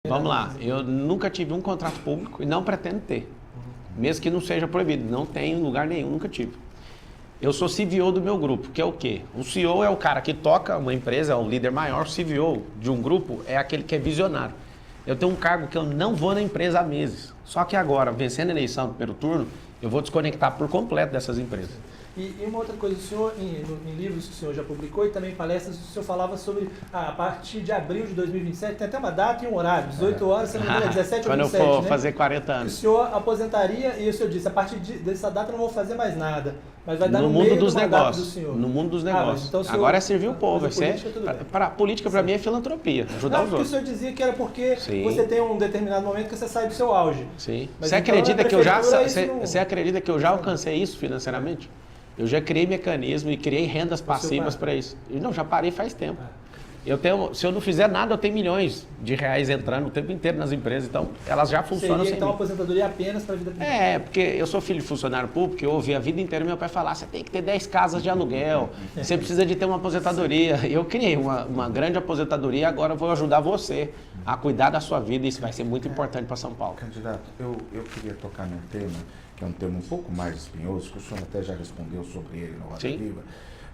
Vamos lá, eu nunca tive um contrato público e não pretendo ter. Mesmo que não seja proibido, não tenho em lugar nenhum, nunca tive. Eu sou CVO do meu grupo, que é o quê? O CEO é o cara que toca uma empresa, é o líder maior. O CVO de um grupo é aquele que é visionário. Eu tenho um cargo que eu não vou na empresa há meses. Só que agora, vencendo a eleição do primeiro turno, eu vou desconectar por completo dessas empresas. E uma outra coisa, o senhor, em livros que o senhor já publicou e também palestras, o senhor falava sobre a partir de abril de 2027, tem até uma data e um horário, 18 horas, se não me engano, 17 ou 27, quando eu for fazer 40 anos. O senhor aposentaria e o senhor disse, a partir dessa data eu não vou fazer mais nada, mas vai dar no no mundo meio dos do mandato negócios, do senhor. No mundo dos negócios. Então, senhor, agora é servir o povo. A política para mim é filantropia, ajudar os outros. O senhor dizia que era porque Sim. você tem um determinado momento que você sai do seu auge. Sim. Mas Você então, acredita que eu já, não... você acredita que eu já alcancei isso financeiramente? Eu já criei mecanismo e criei rendas passivas para isso. E não, já parei faz tempo. Se eu não fizer nada, eu tenho milhões de reais entrando o tempo inteiro nas empresas, então elas já funcionam sem então mim. A aposentadoria apenas para a vida privada? Porque eu sou filho de funcionário público, eu ouvi a vida inteira meu pai falar, você tem que ter 10 casas de aluguel, você precisa de ter uma aposentadoria. Eu criei uma grande aposentadoria e agora eu vou ajudar você a cuidar da sua vida e isso vai ser muito importante para São Paulo. Candidato, eu queria tocar num tema, que é um tema um pouco mais espinhoso, que o senhor até já respondeu sobre ele no Roda Viva,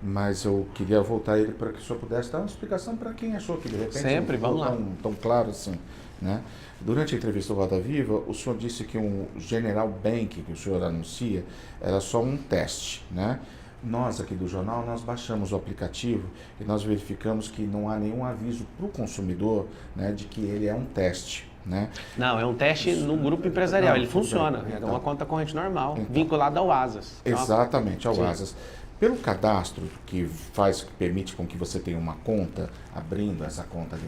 mas eu queria voltar ele para que o senhor pudesse dar uma explicação para quem achou que de repente sempre, não vamos lá. Tão claro assim, né? Durante a entrevista do Roda Viva, o senhor disse que um General Bank que o senhor anuncia era só um teste, né? Nós aqui do jornal, nós baixamos o aplicativo e nós verificamos que não há nenhum aviso para o consumidor, né, de que ele é um teste. Né? Não, é um teste no grupo empresarial, ele funciona, é uma conta corrente normal, vinculada ao ASAS. Exatamente, ao ASAS. Pelo cadastro que permite com que você tenha uma conta, abrindo essa conta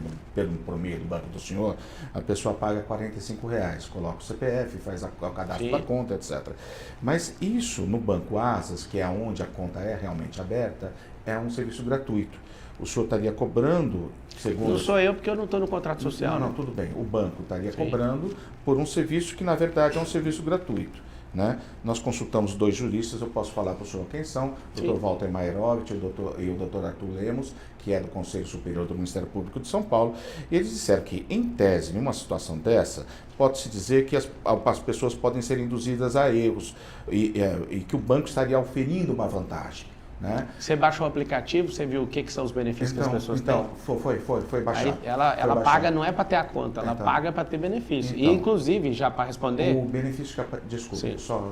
por meio do banco do senhor, a pessoa paga R$45, coloca o CPF, faz o cadastro da conta, etc. Mas isso no banco ASAS, que é onde a conta é realmente aberta, é um serviço gratuito. O senhor estaria cobrando, segundo... Não sou eu, porque eu não estou no contrato social. Não, tudo bem. O banco estaria cobrando por um serviço que, na verdade, é um serviço gratuito. Né? Nós consultamos 2 juristas, eu posso falar para o senhor quem são, o Dr. Walter Mairovich e o Dr. Arthur Lemos, que é do Conselho Superior do Ministério Público de São Paulo, e eles disseram que, em tese, numa situação dessa, pode-se dizer que as pessoas podem ser induzidas a erros e que o banco estaria oferindo uma vantagem. Né? Você baixou o aplicativo, você viu o que são os benefícios que as pessoas têm? Foi baixado. Aí ela paga não é para ter a conta, ela paga para ter benefício. E inclusive, já para responder... O benefício que... Desculpe, só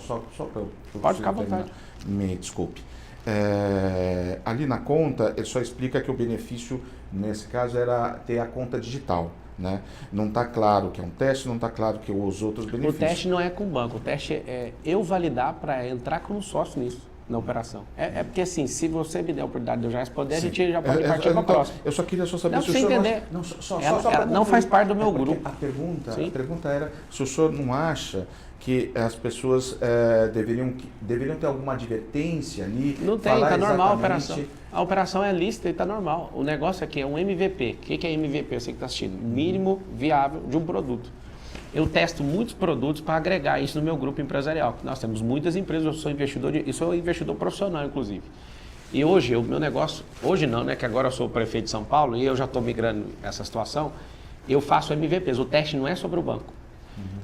para eu... Pode ficar à vontade. Me desculpe. Ali na conta, ele só explica que o benefício, nesse caso, era ter a conta digital. Né? Não está claro que é um teste, não está claro que os outros benefícios... O teste não é com o banco, o teste é eu validar para entrar como sócio nisso. Na operação. Porque assim, se você me der a oportunidade de eu já responder, a gente já pode partir para a próxima. Eu só queria saber se o senhor... entender. Ela não faz parte do meu grupo. A pergunta era se o senhor não acha que as pessoas deveriam ter alguma advertência ali? Não tem, está normal a operação. A operação é lícita e está normal. O negócio aqui é um MVP. O que é MVP? Você que está assistindo. Mínimo viável de um produto. Eu testo muitos produtos para agregar isso no meu grupo empresarial. Nós temos muitas empresas, eu sou investidor profissional, inclusive. E hoje, o meu negócio, hoje não, né? Que agora eu sou o prefeito de São Paulo e eu já estou migrando essa situação, eu faço MVPs. O teste não é sobre o banco.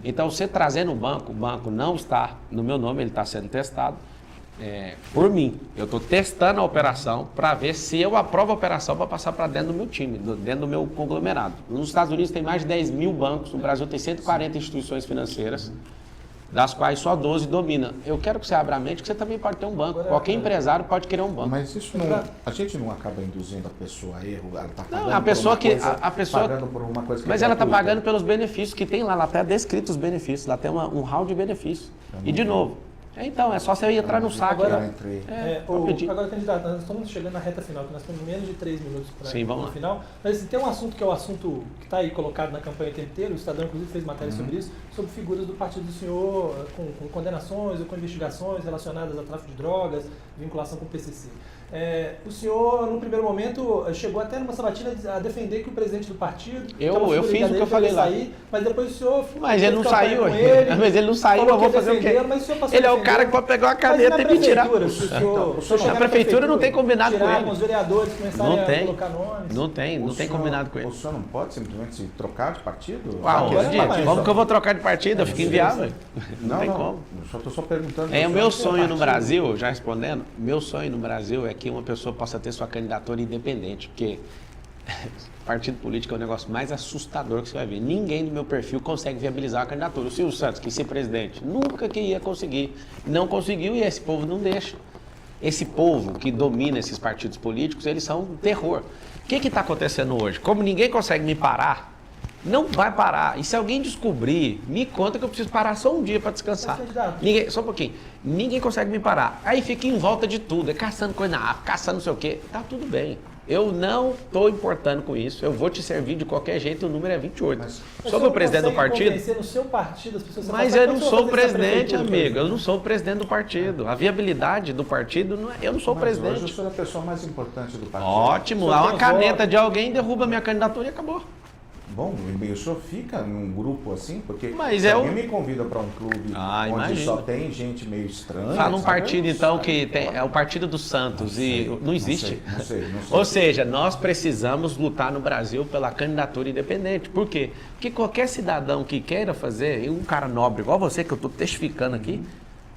Então, você trazendo o banco não está no meu nome, ele está sendo testado por mim. Eu estou testando a operação para ver se eu aprovo a operação para passar para dentro do meu time, dentro do meu conglomerado. Nos Estados Unidos tem mais de 10 mil bancos, no Brasil tem 140 instituições financeiras, das quais só 12 domina. Eu quero que você abra a mente que você também pode ter um banco. Qualquer empresário pode querer um banco. Mas isso não, a gente não acaba induzindo a pessoa a erro, ela está pagando pagando por uma coisa que mas ela está pagando pelos benefícios que tem lá está descrito os benefícios, lá tem um hall de benefícios. E de novo, então, é só você entrar no saque. Agora, candidato, nós estamos chegando na reta final, que nós temos menos de 3 minutos para o final. Mas tem um assunto que é o assunto que está aí colocado na campanha o tempo inteiro, o Estadão inclusive fez matéria sobre isso, sobre figuras do partido do senhor com condenações ou com investigações relacionadas a tráfico de drogas, vinculação com o PCC. O senhor, no primeiro momento, chegou até numa sabatina a defender que o presidente do partido... Eu fiz o que eu falei lá. Mas depois o senhor... Mas ele não saiu. Mas ele não saiu, eu vou fazer o quê? Ele é o cara que pode pegar uma caneta e me tirar. A prefeitura não tem combinado com ele. Os vereadores começarem a colocar nomes. Não tem combinado com ele. O senhor não pode simplesmente se trocar de partido? Como que eu vou trocar de partido? Eu fico inviável. Não tem como. Estou só perguntando. O meu sonho no Brasil, já respondendo, meu sonho no Brasil é que uma pessoa possa ter sua candidatura independente, porque partido político é o negócio mais assustador que você vai ver. Ninguém do meu perfil consegue viabilizar a candidatura. O Silvio Santos, que ser presidente, nunca que ia conseguir. Não conseguiu e esse povo não deixa. Esse povo que domina esses partidos políticos, eles são um terror. O que está acontecendo hoje? Como ninguém consegue me parar, não vai parar. E se alguém descobrir, me conta que eu preciso parar só um dia para descansar. Só um pouquinho. Ninguém consegue me parar. Aí fica em volta de tudo, caçando coisa na África, caçando não sei o quê. Tá tudo bem. Eu não estou importando com isso. Eu vou te servir de qualquer jeito. O número é 28. Sobre o presidente do partido. No seu partido, as pessoas mas eu não sou o presidente, amigo. Eu não sou o presidente do partido. A viabilidade do partido não é. Eu não sou o presidente. Hoje eu sou a pessoa mais importante do partido. Ótimo. Há uma caneta de alguém, derruba minha candidatura e acabou. Bom, o senhor fica num grupo assim, porque se alguém me convida para um clube onde só tem gente meio estranha... Fala um partido, então, que é o Partido dos Santos não existe. Não sei. Ou seja, nós precisamos lutar no Brasil pela candidatura independente. Por quê? Porque qualquer cidadão que queira fazer, e um cara nobre igual você, que eu estou testificando aqui,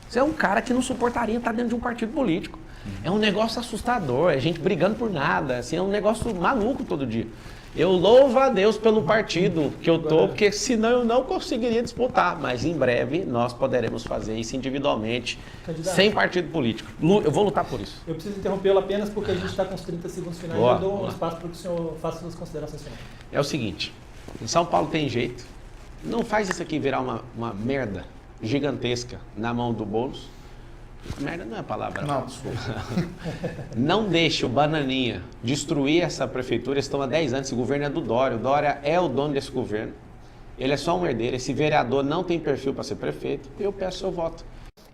você é um cara que não suportaria estar dentro de um partido político. É um negócio assustador, é gente brigando por nada, assim, é um negócio maluco todo dia. Eu louvo a Deus pelo partido que eu tô, porque senão eu não conseguiria disputar. Mas em breve nós poderemos fazer isso individualmente, sem partido político. Eu vou lutar por isso. Eu preciso interrompê-lo apenas porque a gente está com os 30 segundos finais. Eu dou um espaço para que o senhor faça suas considerações finais. É o seguinte, em São Paulo tem jeito. Não faz isso aqui virar uma merda gigantesca na mão do Boulos. Merda não é a palavra. Não, desculpa. Não deixe o Bananinha destruir essa prefeitura. Eles estão há 10 anos. Esse governo é do Dória. O Dória é o dono desse governo. Ele é só um herdeiro. Esse vereador não tem perfil para ser prefeito. Eu peço seu voto.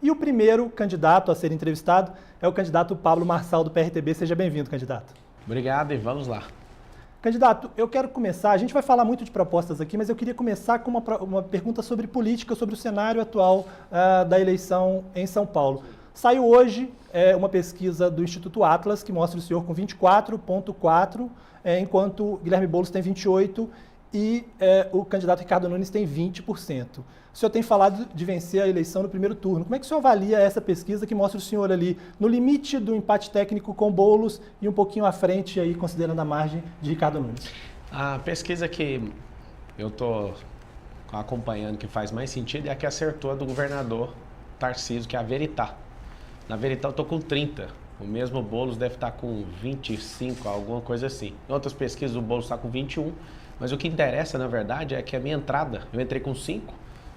E o primeiro candidato a ser entrevistado é o candidato Pablo Marçal, do PRTB. Seja bem-vindo, candidato. Obrigado e vamos lá. Candidato, eu quero começar, a gente vai falar muito de propostas aqui, mas eu queria começar com uma pergunta sobre política, sobre o cenário atual da eleição em São Paulo. Saiu hoje uma pesquisa do Instituto Atlas que mostra o senhor com 24,4%, enquanto Guilherme Boulos tem 28% e o candidato Ricardo Nunes tem 20%. O senhor tem falado de vencer a eleição no primeiro turno. Como é que o senhor avalia essa pesquisa que mostra o senhor ali no limite do empate técnico com Boulos e um pouquinho à frente, aí, considerando a margem de Ricardo Nunes? A pesquisa que eu estou acompanhando que faz mais sentido é a que acertou a do governador Tarcísio, que é a Veritá. Na Veritá eu estou com 30%. O mesmo Boulos deve estar com 25%, alguma coisa assim. Em outras pesquisas o Boulos está com 21%. Mas o que interessa, na verdade, é que a minha entrada, eu entrei com 5%,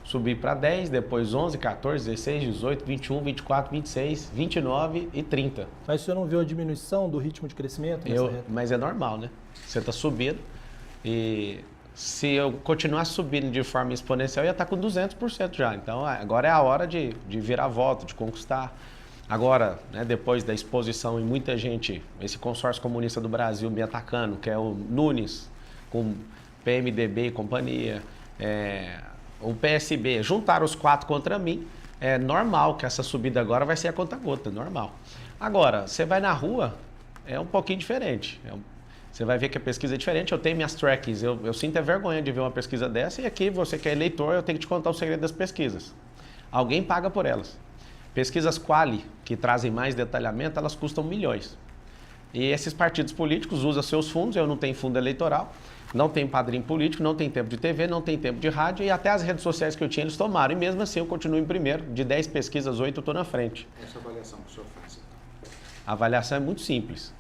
subi para 10%, depois 11%, 14%, 16%, 18%, 21%, 24%, 26%, 29% e 30%. Mas o senhor não viu a diminuição do ritmo de crescimento? Mas é normal, né? Você está subindo e se eu continuar subindo de forma exponencial, eu ia estar com 200% já. Então, agora é a hora de virar a volta, de conquistar. Agora, né, depois da exposição e muita gente, esse consórcio comunista do Brasil me atacando, que é o Nunes, com PMDB e companhia, o PSB, juntaram os 4 contra mim, é normal que essa subida agora vai ser a conta-gota, normal. Agora, você vai na rua, é um pouquinho diferente. Você vai ver que a pesquisa é diferente, eu tenho minhas tracks, eu sinto a vergonha de ver uma pesquisa dessa e aqui, você que é eleitor, eu tenho que te contar o segredo das pesquisas. Alguém paga por elas. Pesquisas quali, que trazem mais detalhamento, elas custam milhões. E esses partidos políticos usam seus fundos, eu não tenho fundo eleitoral, não tenho padrinho político, não tenho tempo de TV, não tenho tempo de rádio e até as redes sociais que eu tinha eles tomaram. E mesmo assim eu continuo em primeiro, de 10 pesquisas, 8 eu estou na frente. Essa avaliação que o senhor faz, então? A avaliação é muito simples.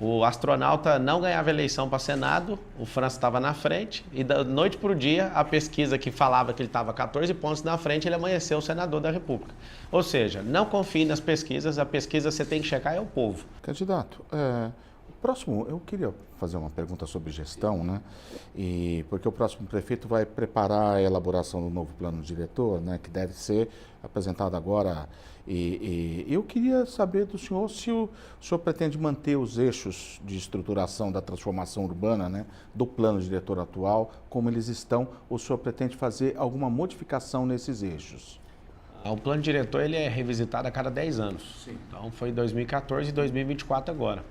O astronauta não ganhava eleição para Senado, o França estava na frente e da noite para o dia a pesquisa que falava que ele estava 14 pontos na frente, ele amanheceu senador da República. Ou seja, não confie nas pesquisas, a pesquisa você tem que checar é o povo. Candidato, Próximo, eu queria fazer uma pergunta sobre gestão, né? Porque o próximo prefeito vai preparar a elaboração do novo plano diretor, né? Que deve ser apresentado agora. E eu queria saber do senhor se o senhor pretende manter os eixos de estruturação da transformação urbana, né? Do plano diretor atual, como eles estão, ou o senhor pretende fazer alguma modificação nesses eixos? O plano diretor ele é revisitado a cada 10 anos. Sim. Então foi 2014 e 2024 agora.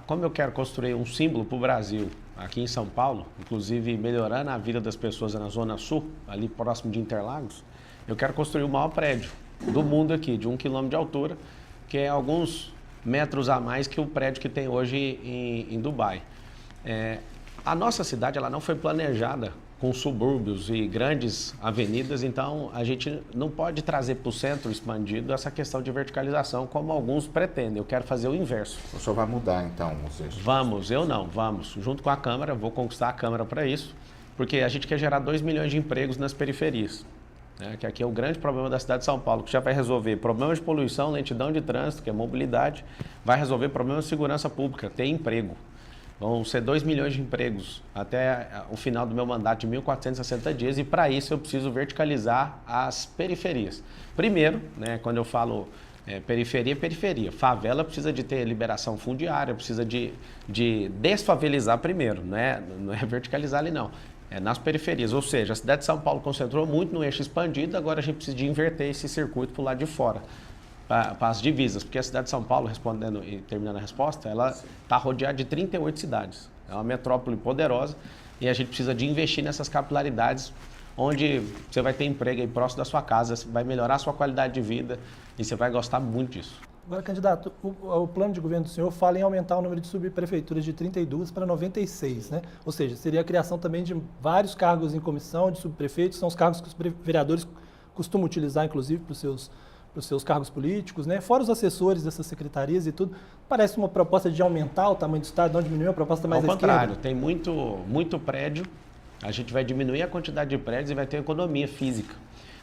Como eu quero construir um símbolo para o Brasil aqui em São Paulo, inclusive melhorando a vida das pessoas na Zona Sul, ali próximo de Interlagos, eu quero construir o maior prédio do mundo aqui, de 1 quilômetro de altura, que é alguns metros a mais que o prédio que tem hoje em Dubai. A nossa cidade ela não foi planejada com subúrbios e grandes avenidas, então a gente não pode trazer para o centro expandido essa questão de verticalização, como alguns pretendem. Eu quero fazer o inverso. O senhor vai mudar, então, os eixos? Vamos, eu não, vamos. Junto com a Câmara, vou conquistar a Câmara para isso, porque a gente quer gerar 2 milhões de empregos nas periferias, né? Que aqui é o grande problema da cidade de São Paulo, que já vai resolver problemas de poluição, lentidão de trânsito, que é mobilidade, vai resolver problemas de segurança pública, ter emprego. Vão ser 2 milhões de empregos até o final do meu mandato de 1.460 dias e para isso eu preciso verticalizar as periferias. Primeiro, né, quando eu falo periferia. Favela precisa de ter liberação fundiária, precisa de desfavelizar primeiro, né? Não é verticalizar ali não. É nas periferias, ou seja, a cidade de São Paulo concentrou muito no eixo expandido, agora a gente precisa de inverter esse circuito para o lado de fora. Para as divisas, porque a cidade de São Paulo, respondendo e terminando a resposta, ela está rodeada de 38 cidades. É uma metrópole poderosa e a gente precisa de investir nessas capilaridades onde você vai ter emprego aí próximo da sua casa, vai melhorar a sua qualidade de vida e você vai gostar muito disso. Agora, candidato, o plano de governo do senhor fala em aumentar o número de subprefeituras de 32 para 96, né? Ou seja, seria a criação também de vários cargos em comissão de subprefeitos, são os cargos que os vereadores costumam utilizar, inclusive, para os seus cargos políticos, né? Fora os assessores dessas secretarias e tudo. Parece uma proposta de aumentar o tamanho do Estado, não diminuir, uma proposta mais à esquerda. Ao contrário, tem muito prédio, a gente vai diminuir a quantidade de prédios e vai ter economia física.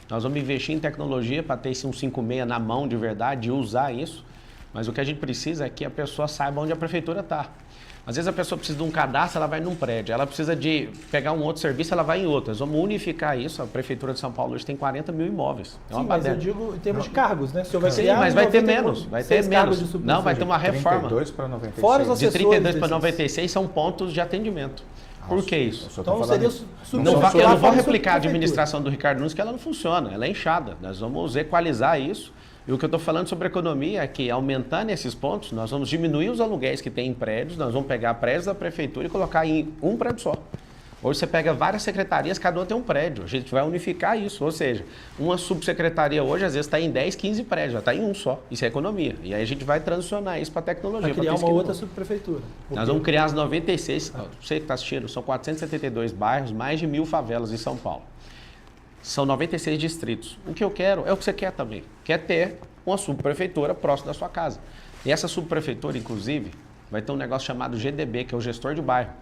Nós vamos investir em tecnologia para ter esse 156 na mão de verdade e usar isso, mas o que a gente precisa é que a pessoa saiba onde a prefeitura está. Às vezes a pessoa precisa de um cadastro, ela vai num prédio. Ela precisa de pegar um outro serviço, ela vai em outro. Nós vamos unificar isso. A Prefeitura de São Paulo hoje tem 40 mil imóveis. Sim, mas eu digo em termos de cargos, né? O senhor vai Sim, criar mas vai ter menos. Vai ter menos. Não, vai ter uma reforma. 32 para 96. Fora os de 32 para 96 são pontos de atendimento. Por que isso? Então seria eu não vou replicar a administração do Ricardo Nunes, que ela não funciona, ela é inchada. Nós vamos equalizar isso. E o que eu estou falando sobre economia é que, aumentando esses pontos, nós vamos diminuir os aluguéis que tem em prédios, nós vamos pegar prédios da prefeitura e colocar em um prédio só. Hoje você pega várias secretarias, cada uma tem um prédio. A gente vai unificar isso, ou seja, uma subsecretaria hoje às você está em 10, 15 prédios, já está em um só. Isso é economia. E aí a gente vai transicionar isso para tecnologia. Vai criar uma outra subprefeitura. Nós vamos criar as 96, você que está assistindo, são 472 bairros, mais de 1.000 favelas em São Paulo. São 96 distritos. O que eu quero é o que você quer também. Quer ter uma subprefeitura próxima da sua casa. E essa subprefeitura, inclusive, vai ter um negócio chamado GDB, que é o gestor de bairro.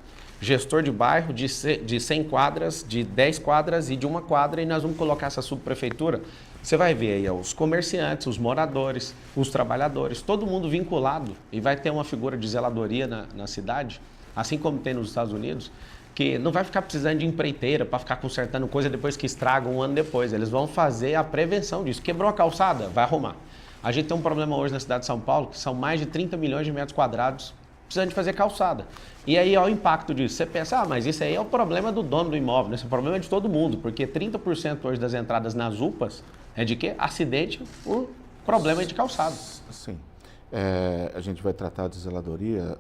Gestor de bairro de 100 quadras, de 10 quadras e de 1 quadra. E nós vamos colocar essa subprefeitura. Você vai ver aí os comerciantes, os moradores, os trabalhadores, todo mundo vinculado. E vai ter uma figura de zeladoria na cidade, assim como tem nos Estados Unidos, que não vai ficar precisando de empreiteira para ficar consertando coisa depois que estraga um ano depois. Eles vão fazer a prevenção disso. Quebrou a calçada? Vai arrumar. A gente tem um problema hoje na cidade de São Paulo, que são mais de 30 milhões de metros quadrados precisando de fazer calçada. E aí, olha o impacto disso. Você pensa, mas isso aí é o problema do dono do imóvel, né? Esse é o problema de todo mundo, porque 30% hoje das entradas nas UPAs é de quê? Acidente por problema de calçada. Sim. A gente vai tratar de zeladoria,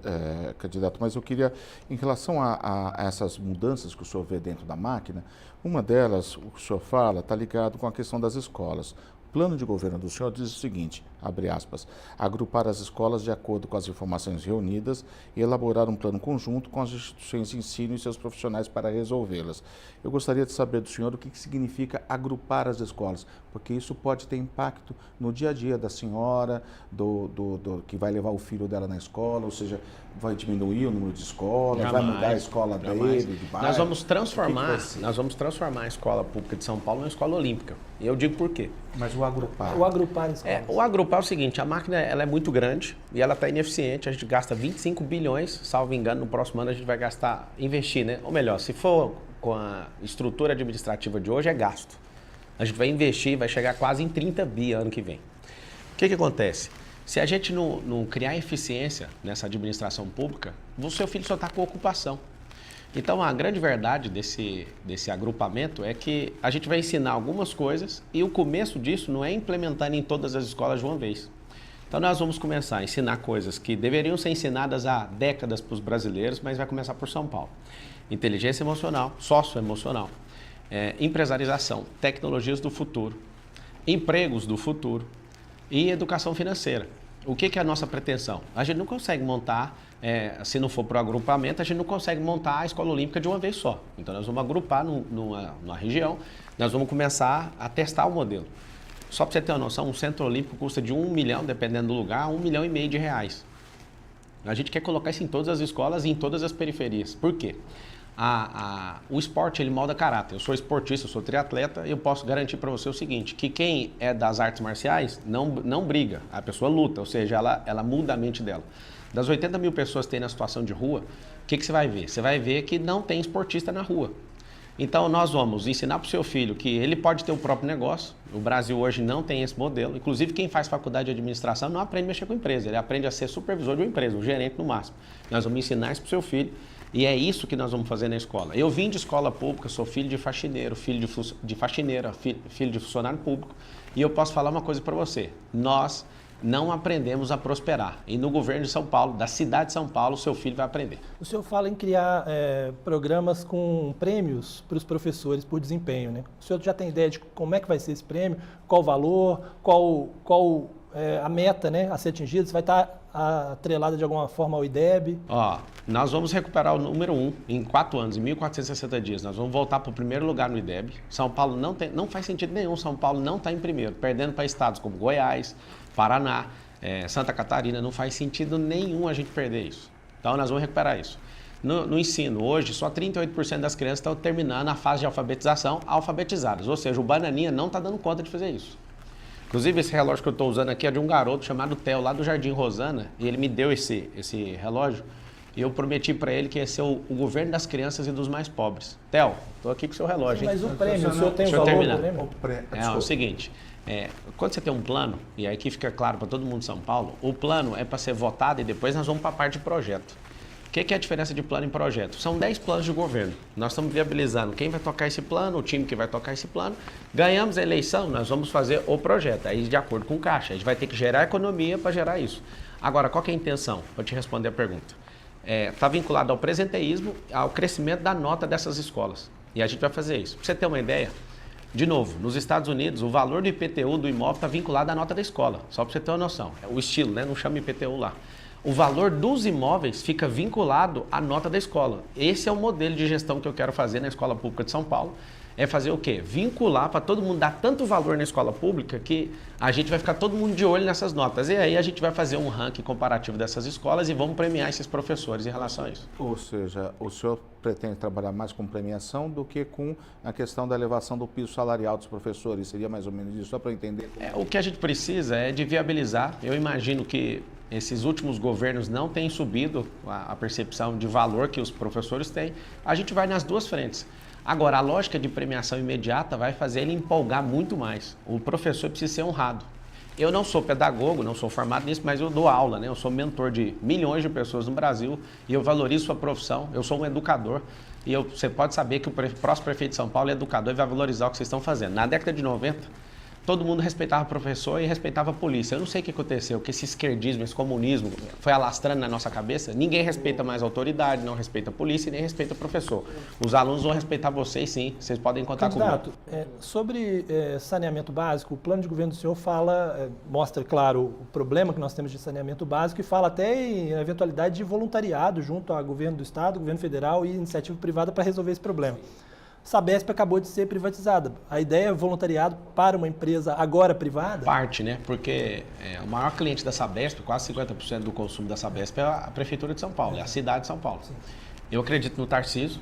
candidato, mas eu queria, em relação a essas mudanças que o senhor vê dentro da máquina, uma delas, o que o senhor fala, está ligado com a questão das escolas. O plano de governo do senhor diz o seguinte, abre aspas, agrupar as escolas de acordo com as informações reunidas e elaborar um plano conjunto com as instituições de ensino e seus profissionais para resolvê-las. Eu gostaria de saber do senhor o que significa agrupar as escolas, porque isso pode ter impacto no dia a dia da senhora, do que vai levar o filho dela na escola, ou seja, vai diminuir o número de escolas? Jamais, vai mudar a escola dele, de bairro? Nós vamos transformar a escola pública de São Paulo em uma escola olímpica. E eu digo por quê. Mas o agrupar? O agrupar em escolas. O agrupar é o seguinte, a máquina ela é muito grande e ela está ineficiente. A gente gasta 25 bilhões, salvo engano, no próximo ano a gente vai investir, né? Ou melhor, se for com a estrutura administrativa de hoje, é gasto. A gente vai investir, vai chegar quase em 30 bi ano que vem. O que acontece? Se a gente não criar eficiência nessa administração pública, o seu filho só está com ocupação. Então, a grande verdade desse agrupamento é que a gente vai ensinar algumas coisas e o começo disso não é implementar em todas as escolas de uma vez. Então, nós vamos começar a ensinar coisas que deveriam ser ensinadas há décadas para os brasileiros, mas vai começar por São Paulo. Inteligência emocional, socioemocional, empresarização, tecnologias do futuro, empregos do futuro e educação financeira. O que é a nossa pretensão? A gente não consegue montar, se não for para o agrupamento, a gente não consegue montar a escola olímpica de uma vez só. Então, nós vamos agrupar numa região, nós vamos começar a testar o modelo. Só para você ter uma noção, um centro olímpico custa de 1 milhão, dependendo do lugar, 1,5 milhão de reais. A gente quer colocar isso em todas as escolas e em todas as periferias. Por quê? O esporte, ele molda caráter. Eu sou esportista, eu sou triatleta e eu posso garantir para você o seguinte, que quem é das artes marciais não briga, a pessoa luta, ou seja, ela muda a mente dela. Das 80 mil pessoas que tem na situação de rua, o que você vai ver? Você vai ver que não tem esportista na rua. Então, nós vamos ensinar para o seu filho que ele pode ter o próprio negócio. O Brasil hoje não tem esse modelo. Inclusive, quem faz faculdade de administração não aprende a mexer com empresa. Ele aprende a ser supervisor de uma empresa, um gerente no máximo. Nós vamos ensinar isso para o seu filho. E é isso que nós vamos fazer na escola. Eu vim de escola pública, sou filho de faxineiro, filho de faxineira, filho de funcionário público. E eu posso falar uma coisa para você. Nós não aprendemos a prosperar. E no governo de São Paulo, da cidade de São Paulo, o seu filho vai aprender. O senhor fala em criar programas com prêmios para os professores por desempenho, né? O senhor já tem ideia de como é que vai ser esse prêmio? Qual o valor? Qual a meta, né, a ser atingida? Se vai estar atrelada de alguma forma ao IDEB? Nós vamos recuperar o número 1 em 4 anos, em 1.460 dias. Nós vamos voltar para o primeiro lugar no IDEB. São Paulo não faz sentido nenhum, São Paulo não está em primeiro, perdendo para estados como Goiás, Paraná, Santa Catarina. Não faz sentido nenhum a gente perder isso. Então, nós vamos recuperar isso. No ensino, hoje, só 38% das crianças estão terminando a fase de alfabetização alfabetizadas. Ou seja, o Bananinha não está dando conta de fazer isso. Inclusive, esse relógio que eu estou usando aqui é de um garoto chamado Theo, lá do Jardim Rosana, e ele me deu esse relógio, e eu prometi para ele que ia ser o governo das crianças e dos mais pobres. Theo, estou aqui com o seu relógio. Mas o prêmio, o senhor tem o valor do prêmio? É o seguinte, quando você tem um plano, e aí aqui fica claro para todo mundo de São Paulo, o plano é para ser votado e depois nós vamos para a parte de projeto. O que é a diferença de plano e projeto? São 10 planos de governo. Nós estamos viabilizando quem vai tocar esse plano, o time que vai tocar esse plano. Ganhamos a eleição, nós vamos fazer o projeto, aí de acordo com o caixa. A gente vai ter que gerar economia para gerar isso. Agora, qual que é a intenção? Vou te responder a pergunta. Está vinculado ao presenteísmo, ao crescimento da nota dessas escolas. E a gente vai fazer isso. Para você ter uma ideia, de novo, nos Estados Unidos, o valor do IPTU do imóvel está vinculado à nota da escola. Só para você ter uma noção. É o estilo, né? Não chama IPTU lá. O valor dos imóveis fica vinculado à nota da escola. Esse é o modelo de gestão que eu quero fazer na Escola Pública de São Paulo. É fazer o quê? Vincular para todo mundo dar tanto valor na escola pública que a gente vai ficar todo mundo de olho nessas notas. E aí a gente vai fazer um ranking comparativo dessas escolas e vamos premiar esses professores em relação a isso. Ou seja, o senhor pretende trabalhar mais com premiação do que com a questão da elevação do piso salarial dos professores? Seria mais ou menos isso, só para eu entender? O que a gente precisa é de viabilizar. Eu imagino que esses últimos governos não têm subido a percepção de valor que os professores têm. A gente vai nas duas frentes. Agora, a lógica de premiação imediata vai fazer ele empolgar muito mais. O professor precisa ser honrado. Eu não sou pedagogo, não sou formado nisso, mas eu dou aula, né? Eu sou mentor de milhões de pessoas no Brasil e eu valorizo sua profissão. Eu sou um educador e você pode saber que o próximo prefeito de São Paulo é educador e vai valorizar o que vocês estão fazendo. Na década de 90, todo mundo respeitava o professor e respeitava a polícia. Eu não sei o que aconteceu, que esse esquerdismo, esse comunismo foi alastrando na nossa cabeça. Ninguém respeita mais a autoridade, não respeita a polícia e nem respeita o professor. Os alunos vão respeitar vocês, sim. Vocês podem contar Candidato, comigo. Sobre saneamento básico, o plano de governo do senhor fala, mostra, claro, o problema que nós temos de saneamento básico e fala até em eventualidade de voluntariado junto ao governo do Estado, governo federal e iniciativa privada para resolver esse problema. Sabesp acabou de ser privatizada. A ideia é voluntariado para uma empresa agora privada? Parte, né? Porque o maior cliente da Sabesp, quase 50% do consumo da Sabesp é a Prefeitura de São Paulo, é a cidade de São Paulo. Sim. Eu acredito no Tarcísio,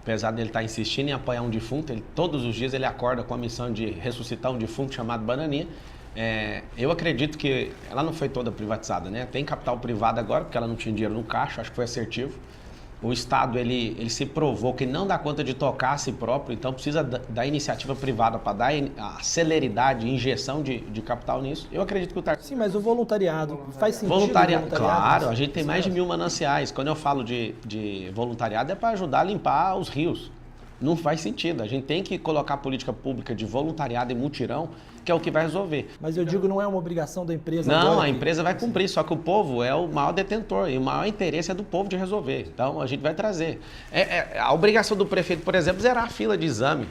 apesar dele estar insistindo em apoiar um defunto, todos os dias ele acorda com a missão de ressuscitar um defunto chamado Bananinha. Eu acredito que ela não foi toda privatizada, né? Tem capital privado agora, porque ela não tinha dinheiro no caixa, acho que foi assertivo. O Estado, ele se provou que não dá conta de tocar a si próprio, então precisa da iniciativa privada para dar a celeridade, injeção de capital nisso. Eu acredito que o Tarcísio... Sim, mas o voluntariado faz sentido? Voluntariado, claro, a gente tem mais de 1000 mananciais. Quando eu falo de voluntariado é para ajudar a limpar os rios. Não faz sentido. A gente tem que colocar a política pública de voluntariado e mutirão, que é o que vai resolver. Mas eu digo, não é uma obrigação da empresa? Não, a empresa vai cumprir, só que o povo é o maior detentor e o maior interesse é do povo de resolver. Então, a gente vai trazer. A obrigação do prefeito, por exemplo, zerar a fila de exame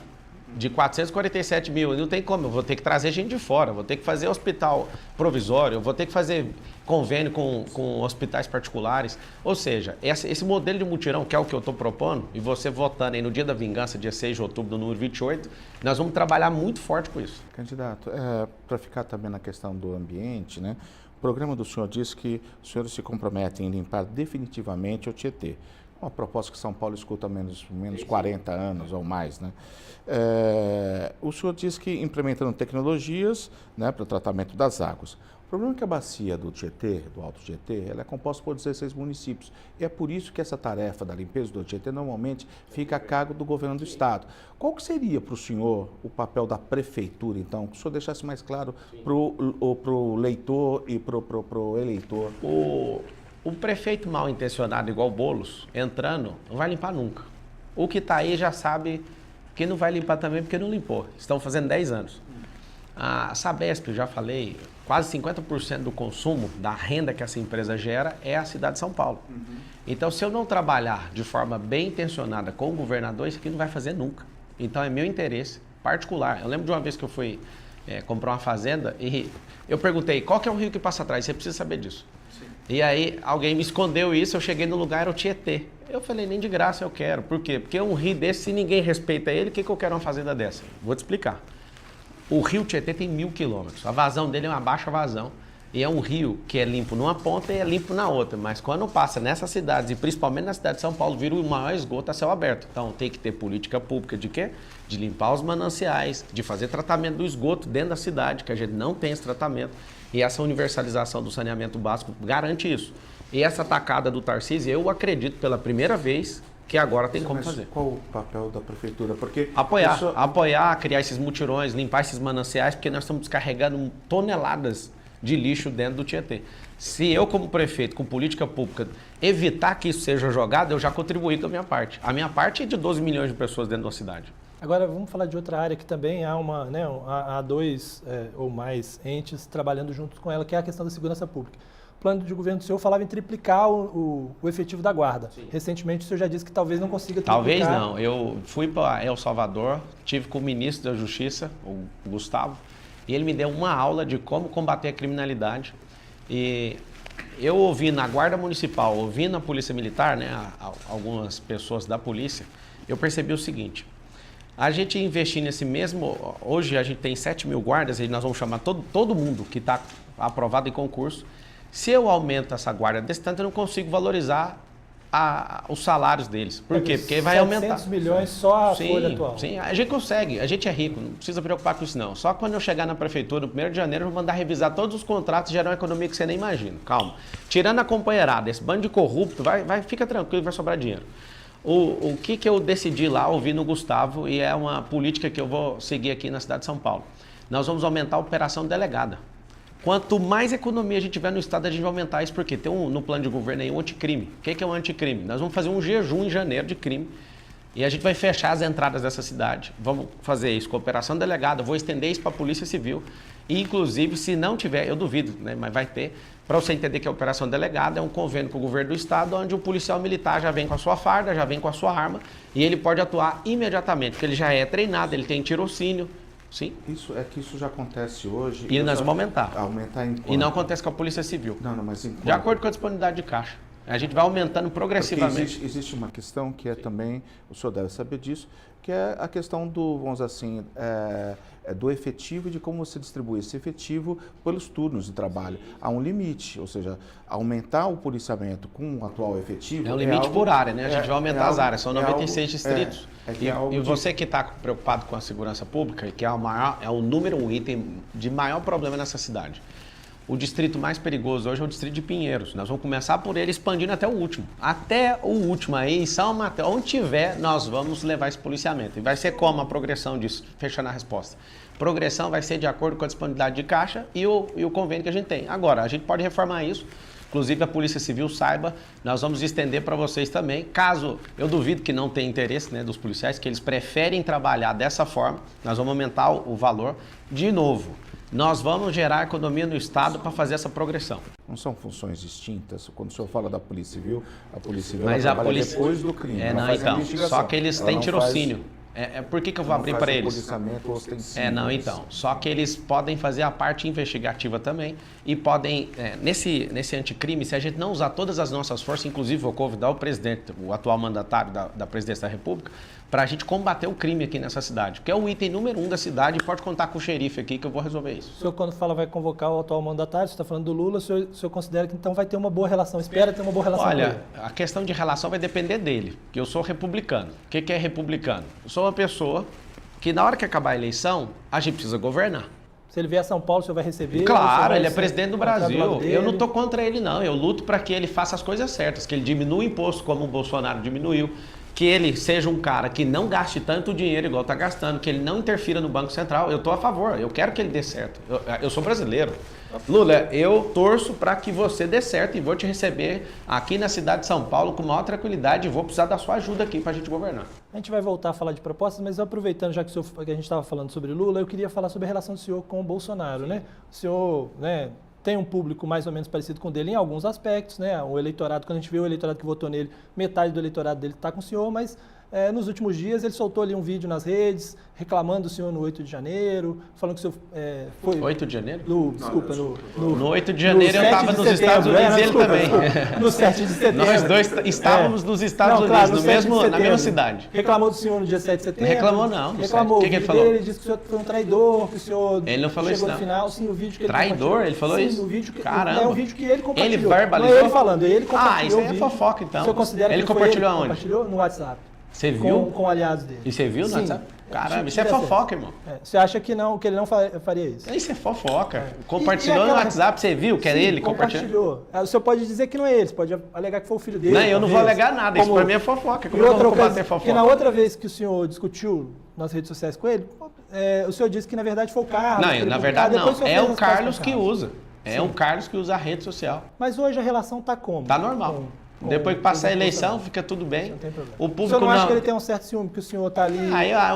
de 447 mil. Não tem como, eu vou ter que trazer gente de fora, vou ter que fazer hospital provisório, vou ter que fazer convênio com hospitais particulares. Ou seja, esse modelo de mutirão, que é o que eu estou propondo, e você votando aí no dia da vingança, dia 6 de outubro, do número 28, nós vamos trabalhar muito forte com isso. Candidato, para ficar também na questão do ambiente, né? O programa do senhor diz que os senhores se comprometem em limpar definitivamente o Tietê. Uma proposta que São Paulo escuta há menos 40 anos ou mais, né? O senhor diz que implementando tecnologias, né, para o tratamento das águas. O problema é que a bacia do Tietê, do Alto Tietê, ela é composta por 16 municípios. E é por isso que essa tarefa da limpeza do Tietê normalmente fica a cargo do governo do estado. Qual que seria para o senhor o papel da prefeitura, então? Que o senhor deixasse mais claro para o leitor e para o eleitor. O prefeito mal intencionado, igual Boulos, entrando, não vai limpar nunca. O que está aí já sabe que não vai limpar também porque não limpou. Estão fazendo 10 anos. A Sabesp, eu já falei, quase 50% do consumo, da renda que essa empresa gera é a cidade de São Paulo. Então, se eu não trabalhar de forma bem intencionada com o governador, isso aqui não vai fazer nunca. Então, é meu interesse particular. Eu lembro de uma vez que eu fui comprar uma fazenda e eu perguntei, qual que é o rio que passa atrás? Você precisa saber disso. Sim. E aí, alguém me escondeu isso, eu cheguei no lugar, era o Tietê. Eu falei, nem de graça eu quero. Por quê? Porque um rio desse, se ninguém respeita ele, o que eu quero uma fazenda dessa? Vou te explicar. O rio Tietê tem 1000 quilômetros. A vazão dele é uma baixa vazão. E é um rio que é limpo numa ponta e é limpo na outra. Mas quando passa nessas cidades, e principalmente na cidade de São Paulo, vira o maior esgoto a céu aberto. Então tem que ter política pública de quê? De limpar os mananciais, de fazer tratamento do esgoto dentro da cidade, que a gente não tem esse tratamento. E essa universalização do saneamento básico garante isso. E essa tacada do Tarcísio, eu acredito pela primeira vez que agora tem como fazer. Qual o papel da prefeitura? Porque apoiar, criar esses mutirões, limpar esses mananciais, porque nós estamos descarregando toneladas de lixo dentro do Tietê. Se eu, como prefeito, com política pública, evitar que isso seja jogado, eu já contribuí com a minha parte. A minha parte é de 12 milhões de pessoas dentro da cidade. Agora, vamos falar de outra área que também há dois ou mais entes trabalhando juntos com ela, que é a questão da segurança pública. O plano de governo do senhor falava em triplicar o efetivo da guarda. Sim. Recentemente, o senhor já disse que talvez não consiga triplicar. Talvez não. Eu fui para El Salvador, tive com o ministro da Justiça, o Gustavo, e ele me deu uma aula de como combater a criminalidade. E eu ouvi na Guarda Municipal, ouvi na Polícia Militar, né, algumas pessoas da polícia, eu percebi o seguinte: a gente investir nesse mesmo... Hoje a gente tem 7 mil guardas, e nós vamos chamar todo mundo que está aprovado em concurso. Se eu aumento essa guarda desse tanto, eu não consigo valorizar os salários deles. Por quê? Porque vai aumentar. 700 milhões só a folha atual. Sim, a gente consegue, a gente é rico, não precisa preocupar com isso não. Só quando eu chegar na prefeitura, no 1º de janeiro, eu vou mandar revisar todos os contratos e gerar uma economia que você nem imagina. Calma. Tirando a companheirada, esse bando de corrupto, fica tranquilo, vai sobrar dinheiro. O que eu decidi lá, ouvi no Gustavo, e é uma política que eu vou seguir aqui na cidade de São Paulo. Nós vamos aumentar a operação delegada. Quanto mais economia a gente tiver no estado, a gente vai aumentar isso, porque tem no plano de governo aí um anticrime. O que é um anticrime? Nós vamos fazer um jejum em janeiro de crime e a gente vai fechar as entradas dessa cidade. Vamos fazer isso com operação delegada, vou estender isso para a Polícia Civil. E, inclusive, se não tiver, eu duvido, né, mas vai ter, para você entender que a operação delegada é um convênio com o governo do estado, onde o policial militar já vem com a sua farda, já vem com a sua arma, e ele pode atuar imediatamente, porque ele já é treinado, ele tem tirocínio. Sim. Isso já acontece hoje. E nós vamos aumentar. Aumentar em quanto? E não acontece com a Polícia Civil. Não, mas em quanto? De acordo com a disponibilidade de caixa. A gente vai aumentando progressivamente. Existe uma questão que é também, o senhor deve saber disso, que é a questão do, vamos dizer assim, do efetivo e de como você distribui esse efetivo pelos turnos de trabalho. Há um limite, ou seja, aumentar o policiamento com o atual efetivo... É um limite por área, né? A gente vai aumentar as áreas, são 96 distritos. E você que está preocupado com a segurança pública, que é o número 1 item de maior problema nessa cidade. O distrito mais perigoso hoje é o distrito de Pinheiros. Nós vamos começar por ele, expandindo até o último. Até o último aí, em São Mateus, onde tiver, nós vamos levar esse policiamento. E vai ser como a progressão disso? Fechando a resposta. Progressão vai ser de acordo com a disponibilidade de caixa e o convênio que a gente tem. Agora, a gente pode reformar isso. Inclusive a Polícia Civil saiba, nós vamos estender para vocês também. Caso, eu duvido que não tenha interesse, né, dos policiais, que eles preferem trabalhar dessa forma, nós vamos aumentar o valor. De novo, nós vamos gerar economia no Estado para fazer essa progressão. Não são funções distintas? Quando o senhor fala da Polícia Civil, a Polícia Civil mas trabalha depois do crime. Não, então, só que eles têm tirocínio. Por que eu vou abrir para eles? Não, então. Só que eles podem fazer a parte investigativa também e podem, nesse anticrime, se a gente não usar todas as nossas forças, inclusive vou convidar o presidente, o atual mandatário da presidência da República, para a gente combater o crime aqui nessa cidade, que é o item número 1 da cidade e pode contar com o xerife aqui que eu vou resolver isso. O senhor, quando fala vai convocar o atual mandatário, você está falando do Lula, o senhor considera que então vai ter uma boa relação, espera ter uma boa relação com ele? Olha, a questão de relação vai depender dele, que eu sou republicano. O que é republicano? Eu sou uma pessoa que na hora que acabar a eleição, a gente precisa governar. Se ele vier a São Paulo, o senhor vai receber? Claro, ele é presidente do Brasil. Eu não estou contra ele, não. Eu luto para que ele faça as coisas certas, que ele diminua o imposto como o Bolsonaro diminuiu, que ele seja um cara que não gaste tanto dinheiro igual está gastando, que ele não interfira no Banco Central. Eu estou a favor, eu quero que ele dê certo. Eu sou brasileiro. Lula, eu torço para que você dê certo e vou te receber aqui na cidade de São Paulo com maior tranquilidade e vou precisar da sua ajuda aqui para a gente governar. A gente vai voltar a falar de propostas, mas aproveitando já que a gente estava falando sobre Lula, eu queria falar sobre a relação do senhor com o Bolsonaro, né? O senhor, né, tem um público mais ou menos parecido com o dele em alguns aspectos, né? O eleitorado, quando a gente vê o eleitorado que votou nele, metade do eleitorado dele está com o senhor, mas nos últimos dias ele soltou ali um vídeo nas redes, reclamando do senhor no 8 de janeiro, falando que o senhor foi... 8 de janeiro? No 8 de janeiro eu estava nos Estados Unidos e ele também. No 7 de setembro. Nós dois estávamos nos Estados Unidos, na mesma cidade. Reclamou do senhor no dia 7 de setembro? Reclamou não. Reclamou. O que ele falou? Ele disse que o senhor foi um traidor, que o senhor ele não falou chegou isso, no final, sim, o vídeo que ele traidor? Ele falou sim, isso? No vídeo que, caramba. É o vídeo que ele compartilhou. Ele verbalizou? Não é ele falando, ele compartilhou. Isso aí é fofoca então. O senhor considera ele que compartilhou aonde? Compartilhou no WhatsApp. Você viu? Com aliados dele. E você viu no Sim. WhatsApp? Caramba, isso é fofoca, irmão. Você acha que ele não faria isso? Isso é fofoca. Compartilhou no WhatsApp, você viu que era ele? Compartilhou. O senhor pode dizer que não é ele, você pode alegar que foi o filho dele. Não, eu não vou alegar nada, isso pra mim é fofoca. Como eu vou combater fofoca? Porque na outra vez que o senhor discutiu nas redes sociais com ele, o senhor disse que na verdade foi o Carlos. Não, na verdade não. É o Carlos que usa. É o Carlos que usa a rede social. Mas hoje a relação tá como? Tá normal. Depois que passar a eleição, fica tudo bem. Não tem problema. O público o senhor não acha que ele tem um certo ciúme, que o senhor está ali...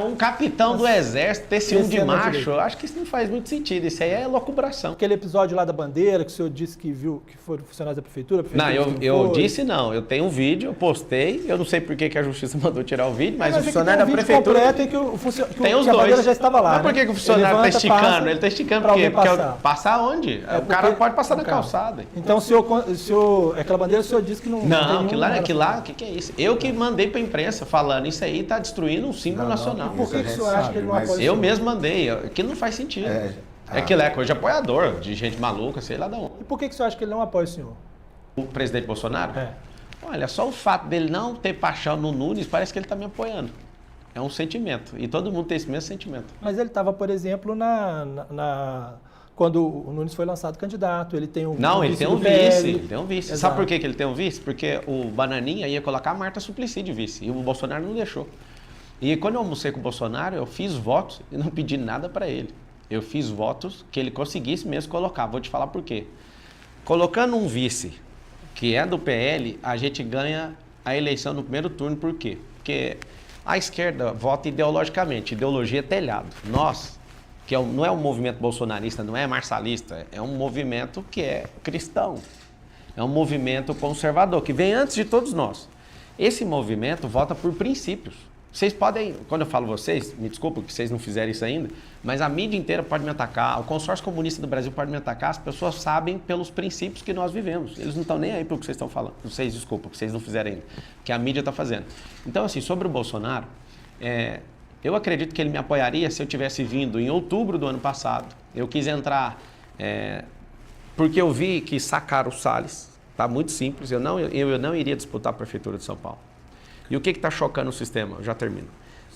Um capitão do exército ter ciúme de macho, eu acho que isso não faz muito sentido. Isso aí é locubração. Aquele episódio lá da bandeira, que o senhor disse que viu que foram funcionários da prefeitura... Não, eu disse não. Eu tenho um vídeo, eu postei. Eu não sei por que a justiça mandou tirar o vídeo, mas o funcionário da prefeitura... Tem os dois. A bandeira já estava lá, mas por que o funcionário está esticando? Ele está esticando por quê? Porque passar onde? O cara pode passar na calçada. Então, o senhor... Aquela bandeira, o senhor disse que não... Não, aquilo lá, o que é isso? Eu que mandei para a imprensa falando, isso aí está destruindo um símbolo nacional. Por que o senhor acha que ele não apoia? Eu mesmo mandei, aquilo não faz sentido. Aquilo é coisa de apoiador, de gente maluca, sei lá da onde. E por que o senhor acha que ele não apoia o senhor? O presidente Bolsonaro? Olha, só o fato dele não ter paixão no Nunes, parece que ele está me apoiando. É um sentimento, e todo mundo tem esse mesmo sentimento. Mas ele estava, por exemplo, quando o Nunes foi lançado candidato, ele tem um vice. Não, ele tem um vice. Ele tem um vice. Sabe por que ele tem um vice? Porque o Bananinha ia colocar a Marta Suplicy de vice e o Bolsonaro não deixou. E quando eu almocei com o Bolsonaro, eu fiz votos e não pedi nada para ele. Eu fiz votos que ele conseguisse mesmo colocar. Vou te falar por quê. Colocando um vice que é do PL, a gente ganha a eleição no primeiro turno. Por quê? Porque a esquerda vota ideologicamente. Ideologia é telhado. Nós... que não é um movimento bolsonarista, não é marçalista, é um movimento que é cristão. É um movimento conservador, que vem antes de todos nós. Esse movimento vota por princípios. Vocês podem, quando eu falo vocês, me desculpa que vocês não fizeram isso ainda, mas a mídia inteira pode me atacar, o consórcio comunista do Brasil pode me atacar, as pessoas sabem pelos princípios que nós vivemos. Eles não estão nem aí pelo que vocês estão falando. Vocês, desculpa, que vocês não fizeram ainda, que a mídia está fazendo. Então, assim, sobre o Bolsonaro, eu acredito que ele me apoiaria se eu tivesse vindo em outubro do ano passado. Eu quis entrar, porque eu vi que sacaram o Salles, tá muito simples, eu não iria disputar a Prefeitura de São Paulo. E o que está chocando o sistema? Eu já termino.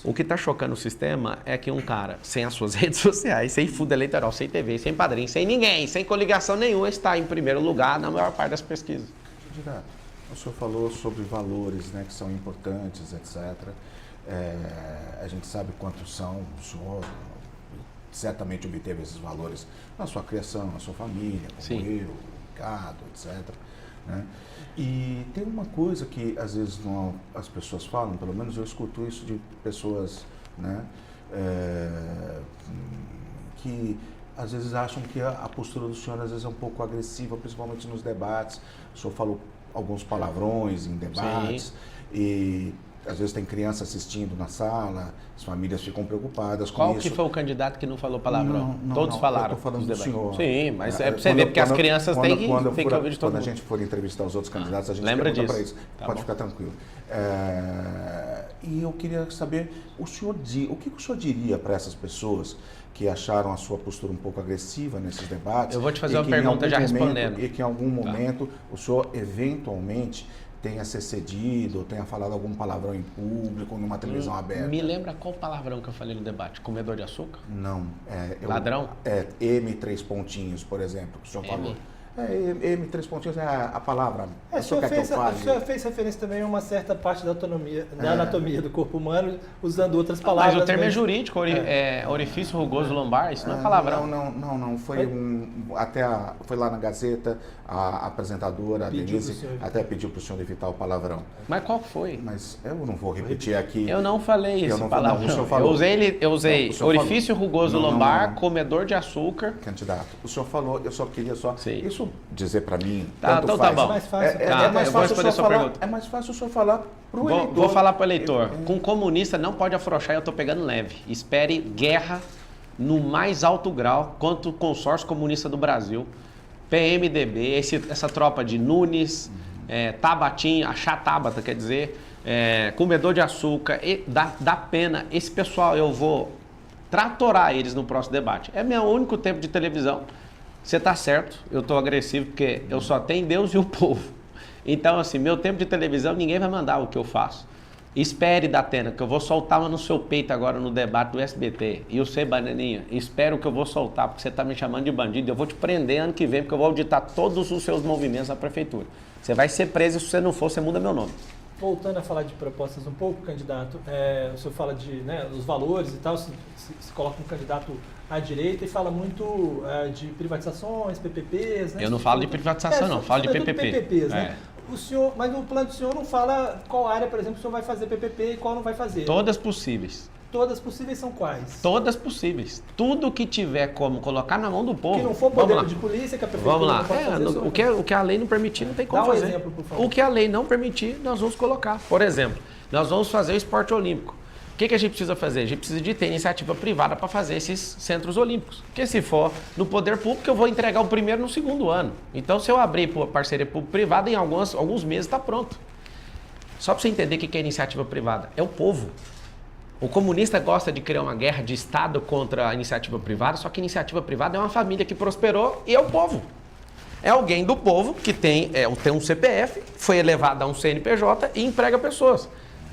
O que está chocando o sistema é que um cara sem as suas redes sociais, sem fundo eleitoral, sem TV, sem padrinho, sem ninguém, sem coligação nenhuma, está em primeiro lugar na maior parte das pesquisas. Candidato, o senhor falou sobre valores, né, que são importantes, etc. A gente sabe quantos são, o senhor certamente obteve esses valores na sua criação, na sua família, como Sim. eu, Ricardo, etc. Né? E tem uma coisa que às vezes as pessoas falam, pelo menos eu escuto isso de pessoas, né, que às vezes acham que a postura do senhor às vezes é um pouco agressiva, principalmente nos debates. O senhor falou alguns palavrões em debates. Sim. E às vezes tem criança assistindo na sala, as famílias ficam preocupadas com isso. Qual que foi o candidato que não falou palavrão? Todos falaram. Eu estou falando do senhor. Sim, mas é para você ver, porque as crianças têm que ouvir de todo mundo. Quando a gente for entrevistar os outros candidatos, a gente pergunta para isso. Pode ficar tranquilo. E eu queria saber, o que o senhor diria para essas pessoas que acharam a sua postura um pouco agressiva nesses debates? Eu vou te fazer uma pergunta já respondendo. E que em algum momento o senhor eventualmente tenha se excedido, tenha falado algum palavrão em público, numa televisão aberta. Me lembra qual palavrão que eu falei no debate? Comedor de açúcar? Não. Ladrão? M, 3 pontinhos, por exemplo, que o senhor falou. M, 3 pontinhos é a palavra. O senhor fez referência também a uma certa parte da anatomia do corpo humano, usando outras palavras. Mas o termo é jurídico, orifício rugoso lombar, isso não é palavrão. Não. Foi lá na Gazeta, a apresentadora, a Denise, até pediu para o senhor evitar o palavrão. Mas qual foi? Mas eu não vou repetir aqui. Eu não falei esse palavrão. Eu usei orifício rugoso lombar, comedor de açúcar. Candidato, o senhor falou, eu só queria isso dizer para mim. Então tá bom. É mais fácil o senhor falar para o eleitor. Vou falar para o eleitor. Com comunista não pode afrouxar, eu estou pegando leve. Espere guerra no mais alto grau contra o consórcio comunista do Brasil. PMDB, essa tropa de Nunes, Tabatinho, Achá Tabata, quer dizer, comedor de açúcar, dá pena. Esse pessoal, eu vou tratorar eles no próximo debate. É meu único tempo de televisão. Você está certo, eu estou agressivo porque eu só tenho Deus e o povo. Então, assim, meu tempo de televisão, ninguém vai mandar o que eu faço. Espere, Datena, que eu vou soltar uma no seu peito agora no debate do SBT. E o C, Bananinha, espero que eu vou soltar, porque você está me chamando de bandido. Eu vou te prender ano que vem, porque eu vou auditar todos os seus movimentos na prefeitura. Você vai ser preso e se você não for, você muda meu nome. Voltando a falar de propostas um pouco, candidato, o senhor fala de os valores e tal, se coloca um candidato à direita e fala muito de privatizações, PPPs, né? Eu não falo de privatização, não, falo de PPP. PPPs, né? O senhor, mas no plano do senhor não fala qual área, por exemplo, o senhor vai fazer PPP e qual não vai fazer. Todas possíveis. Todas possíveis são quais? Todas possíveis. Tudo que tiver como colocar na mão do povo. Que não for poder de polícia, que a prefeitura vamos lá. não pode fazer. O que a lei não permitir, não tem como fazer. Dá um exemplo, por favor. O que a lei não permitir, nós vamos colocar. Por exemplo, nós vamos fazer o esporte olímpico. O que a gente precisa fazer? A gente precisa de ter iniciativa privada para fazer esses centros olímpicos. Porque se for no poder público, eu vou entregar o primeiro no segundo ano. Então, se eu abrir parceria público-privada, em alguns meses está pronto. Só para você entender o que é iniciativa privada. É o povo. O comunista gosta de criar uma guerra de Estado contra a iniciativa privada, só que a iniciativa privada é uma família que prosperou e é o povo. É alguém do povo que tem um CPF, foi elevado a um CNPJ e emprega pessoas.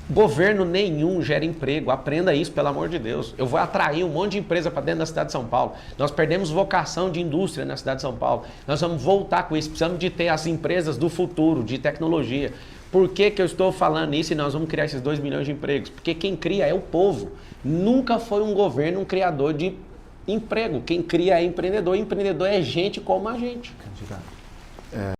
Governo nenhum gera emprego, aprenda isso, pelo amor de Deus. Eu vou atrair um monte de empresa para dentro da cidade de São Paulo. Nós perdemos vocação de indústria na cidade de São Paulo. Nós vamos voltar com isso, precisamos de ter as empresas do futuro, de tecnologia. Por que eu estou falando isso e nós vamos criar esses 2 milhões de empregos? Porque quem cria é o povo. Nunca foi um governo um criador de emprego. Quem cria é empreendedor. Empreendedor é gente como a gente. Candidato.